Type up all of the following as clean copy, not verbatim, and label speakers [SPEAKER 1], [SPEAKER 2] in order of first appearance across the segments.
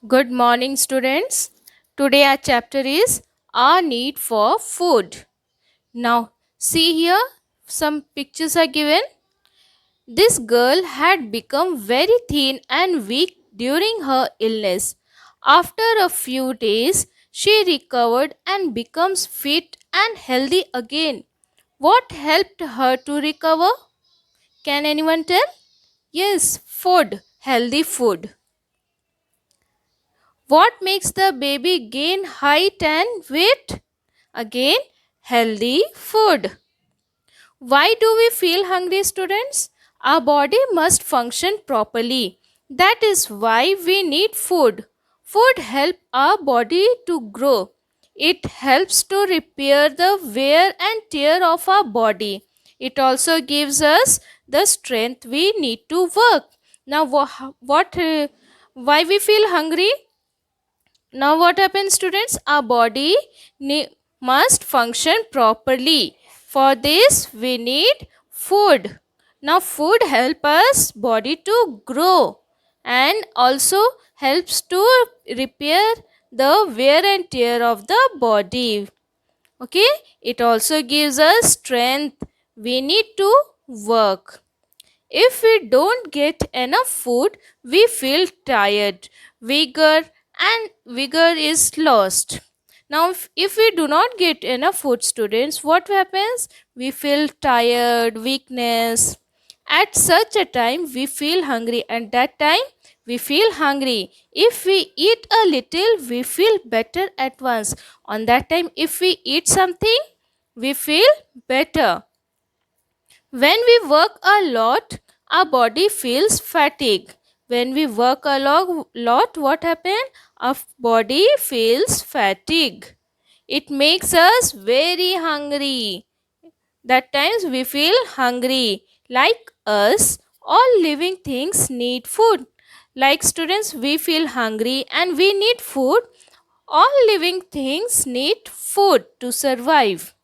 [SPEAKER 1] Good morning, students. Today our chapter is Our Need for Food. Now, see here, some pictures are given. This girl had become very thin and weak during her illness. After a few days, she recovered and becomes fit and healthy again. What helped her to recover? Can anyone tell? Yes, food, healthy food. What makes the baby gain height and weight? Again, healthy food. Why do we feel hungry, students? Our body must function properly. That is why we need food. Food helps our body to grow. It helps to repair the wear and tear of our body. It also gives us the strength we need to work. Now, why we feel hungry? Now, what happens, students? Our body must function properly. For this, we need food. Now, food helps us body to grow and also helps to repair the wear and tear of the body. Okay, it also gives us strength. We need to work. If we don't get enough food, we feel tired, vigor is lost. Now, if we do not get enough food, students, what happens? We feel tired, weakness. At such a time, we feel hungry. At that time, we feel hungry. If we eat a little, we feel better at once. On that time, if we eat something, we feel better. When we work a lot, our body feels fatigue. When we work a lot, what happens? Our body feels fatigue. It makes us very hungry. That times we feel hungry. Like us, all living things need food. Like students, we feel hungry and we need food. All living things need food to survive.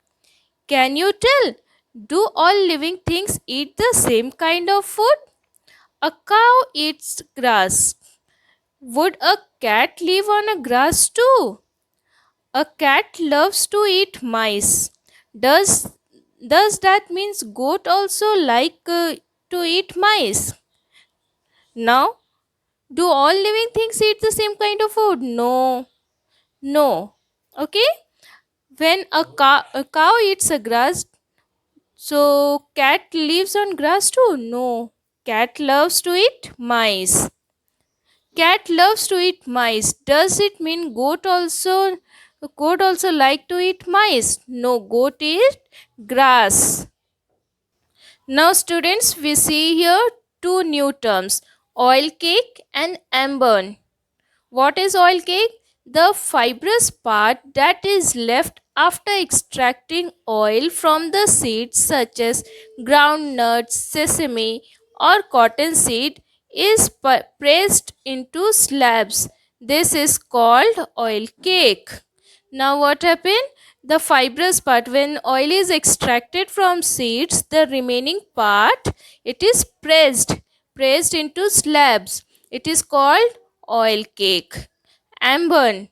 [SPEAKER 1] Can you tell? Do all living things eat the same kind of food? A cow eats grass. Would a cat live on a grass too? A cat loves to eat mice. Does does that means goat also like to eat mice? Now, do all living things eat the same kind of food? No. No. Okay? When a cow eats a grass, so cat lives on grass too? No. Cat loves to eat mice. Cat loves to eat mice. Does it mean goat also like to eat mice? No, goat eat grass. Now students, we see here two new terms, oil cake and amber. What is oil cake? The fibrous part that is left after extracting oil from the seeds such as groundnuts, sesame, or cottonseed is pressed into slabs. This is called oil cake. Now, what happened? The fibrous part, when oil is extracted from seeds, the remaining part it is pressed into slabs. It is called oil cake. Amber,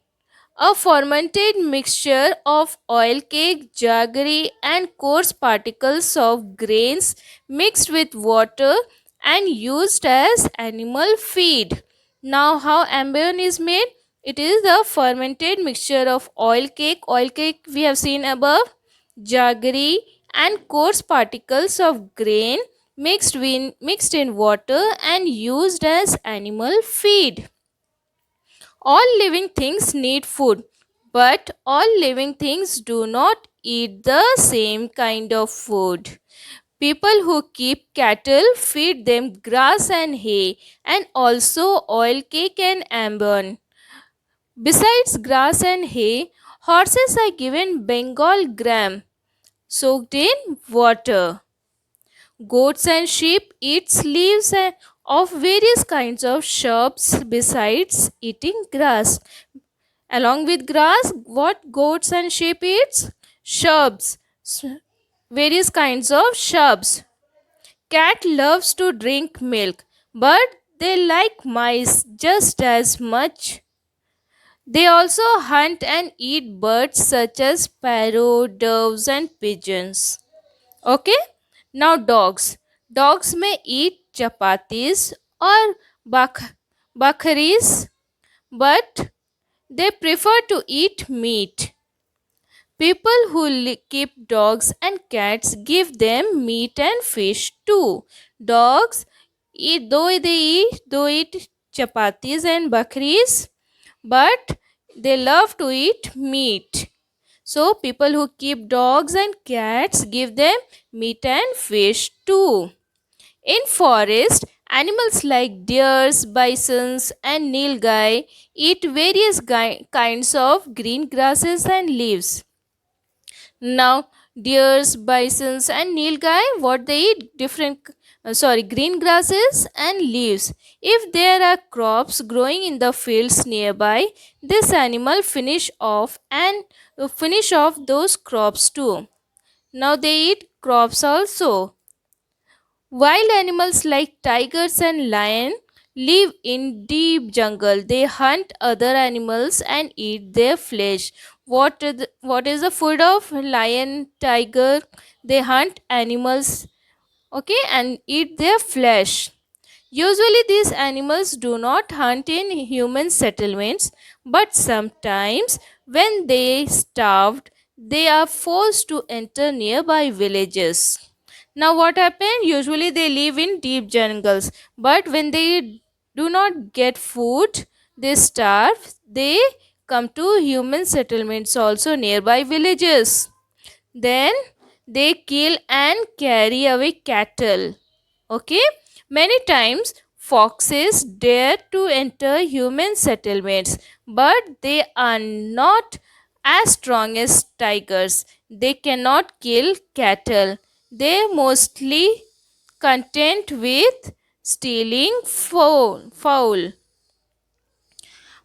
[SPEAKER 1] a fermented mixture of oil cake, jaggery, and coarse particles of grains mixed with water and used as animal feed. Now, how ambion is made? It is the fermented mixture of oil cake. Oil cake we have seen above, jaggery, and coarse particles of grain mixed in water and used as animal feed. All living things need food, but all living things do not eat the same kind of food. People who keep cattle feed them grass and hay and also oil cake and amber. Besides grass and hay, horses are given Bengal gram soaked in water. Goats and sheep eat leaves of various kinds of shrubs besides eating grass. Along with grass, what goats and sheep eats? Shrubs. Various kinds of shrubs. Cat loves to drink milk, but they like mice just as much. They also hunt and eat birds such as sparrow, doves, and pigeons. Okay? Now, dogs. Dogs may eat chapatis or bak- bakharis, but they prefer to eat meat. People who keep dogs and cats give them meat and fish too. Dogs eat though eat chapatis and bakris, but they love to eat meat. So people who keep dogs and cats give them meat and fish too. In forest, animals like deers, bisons, and nilgai eat various kinds of green grasses and leaves. Now, deers, bisons, and nilgai, what they eat green grasses and leaves. If there are crops growing in the fields nearby, this animal finish off those crops too. Now they eat crops also. Wild animals like tigers and lion live in deep jungle. They hunt other animals and eat their flesh. What is the food of lion, tiger? They hunt animals, okay, and eat their flesh. Usually, these animals do not hunt in human settlements, but sometimes, when they starved, they are forced to enter nearby villages. Now, what happened? Usually, they live in deep jungles, but when they do not get food, they starve, they come to human settlements, also nearby villages. Then they kill and carry away cattle. Okay, many times foxes dare to enter human settlements, but they are not as strong as tigers. They cannot kill cattle. They mostly content with stealing fowl.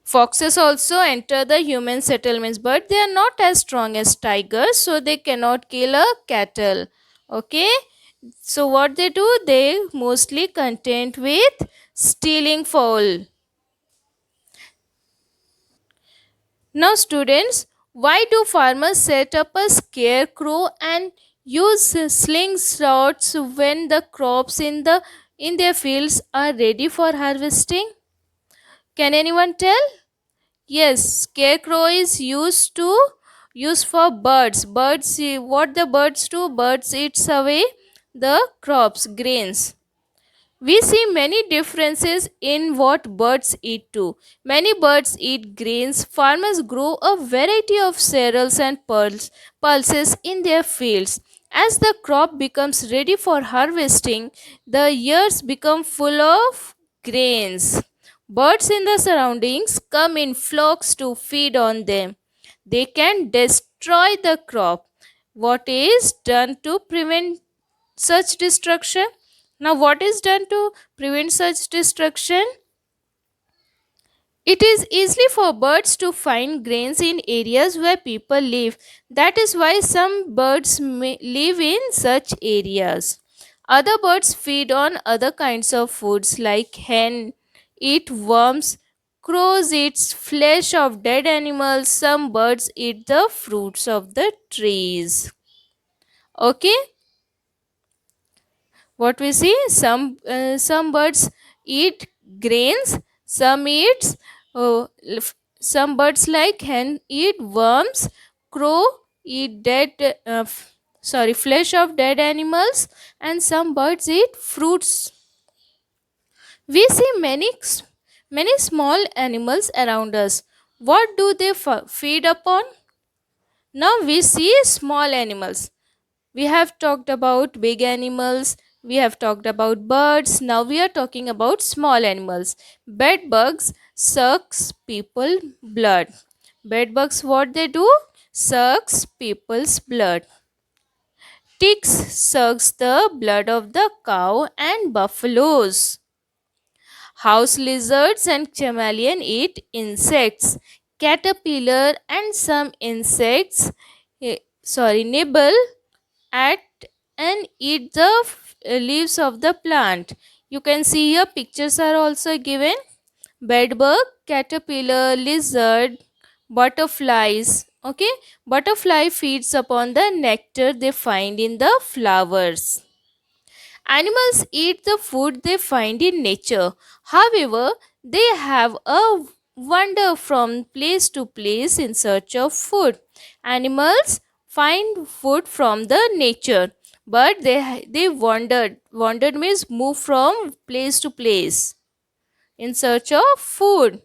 [SPEAKER 1] Foxes also enter the human settlements, but they are not as strong as tigers, so they cannot kill a cattle. Okay, so what they do, they mostly content with stealing fowl. Now, students, why do farmers set up a scarecrow and use slingshots when the crops in their fields are ready for harvesting? Can anyone tell? Yes, scarecrow is used for birds. What the birds do? Birds eats away the crops, grains. We see many differences in what birds eat too. Many birds eat grains. Farmers grow a variety of cereals and pulses in their fields. As the crop becomes ready for harvesting, the ears become full of grains. Birds in the surroundings come in flocks to feed on them. They can destroy the crop. What is done to prevent such destruction? Now, what is done to prevent such destruction? It is easy for birds to find grains in areas where people live. That is why some birds may live in such areas. Other birds feed on other kinds of foods like hen eat worms, crows eat flesh of dead animals, some birds eat the fruits of the trees. Okay? What we see, some birds eat grains, some eats some birds like hen eat worms, crow eat flesh of dead animals, and some birds eat fruits. We see many small animals around us. What do they feed upon? Now we see small animals. We have talked about big animals, we have talked about birds, now we are talking about small animals. Bed bugs sucks people blood. Bed bugs, what they do? Sucks people's blood. Ticks sucks the blood of the cow and buffaloes. House lizards and chameleon eat insects. Caterpillar and some insects nibble at and eat the leaves of the plant. You can see here pictures are also given. Bedbug, caterpillar, lizard. Butterflies. Okay, butterfly feeds upon the nectar they find in the flowers. Animals eat the food they find in nature. However, they have a wander from place to place in search of food. Animals find food from the nature, but they wandered. Wandered means move from place to place in search of food.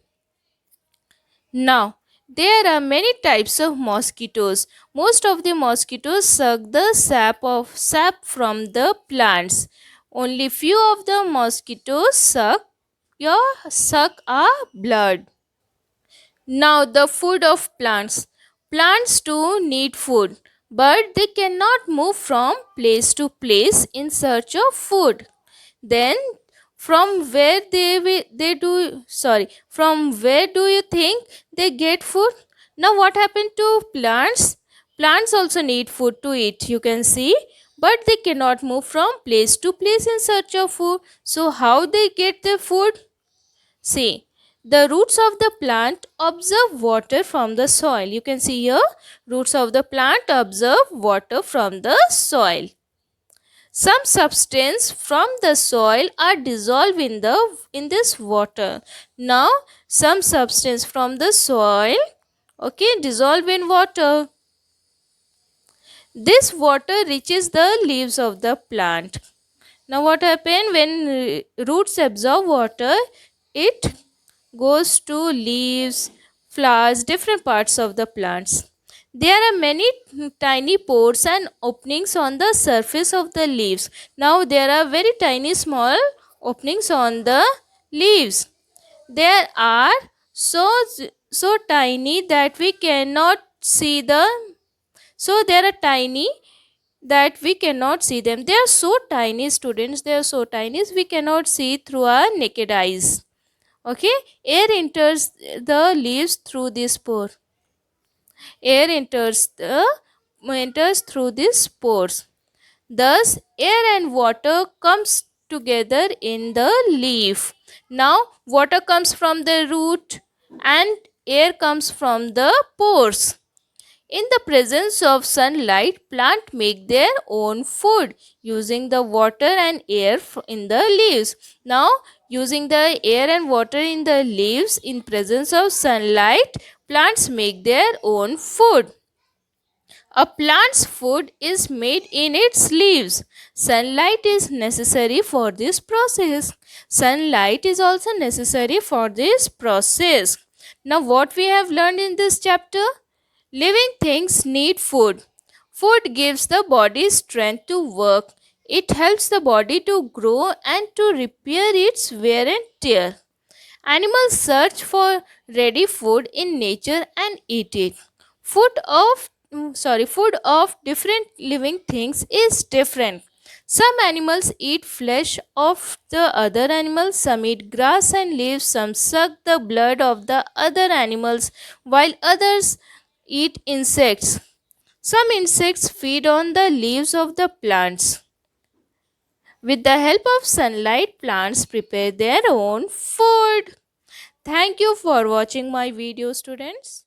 [SPEAKER 1] Now, there are many types of mosquitoes. Most of the mosquitoes suck the sap from the plants. Only few of the mosquitoes suck our blood. Now, the food of plants. Plants too need food, but they cannot move from place to place in search of food. Then from where they do sorry from where do you think they get food? Now what happened to plants? Plants also need food to eat, you can see, but they cannot move from place to place in search of food. So how they get their food? See, the roots of the plant observe water from the soil. You can see here, roots of the plant observe water from the soil. Some substance from the soil are dissolved in this water. Now some substance from the soil, okay, dissolve in water. This water reaches the leaves of the plant. Now what happens when roots absorb water? It goes to leaves, flowers, different parts of the plants. There are many tiny pores and openings on the surface of the leaves. Now there are very tiny small openings on the leaves. There are so tiny that we cannot see the so there are tiny that we cannot see them. They are so tiny, students. They are so tiny we cannot see through our naked eyes. Okay, air enters the leaves through this pore. Air enters through these pores. Thus, air and water comes together in the leaf. Now, water comes from the root and air comes from the pores. In the presence of sunlight, plants make their own food using the water and air in the leaves. Now, using the air and water in the leaves in presence of sunlight, plants make their own food. A plant's food is made in its leaves. Sunlight is necessary for this process. Sunlight is also necessary for this process. Now, what we have learned in this chapter? Living things need food. Food gives the body strength to work. It helps the body to grow and to repair its wear and tear. Animals search for ready food in nature and eat it. Food of different living things is different. Some animals eat flesh of the other animals, some eat grass and leaves, some suck the blood of the other animals, while others eat insects. Some insects feed on the leaves of the plants. With the help of sunlight, plants prepare their own food. Thank you for watching my video, students.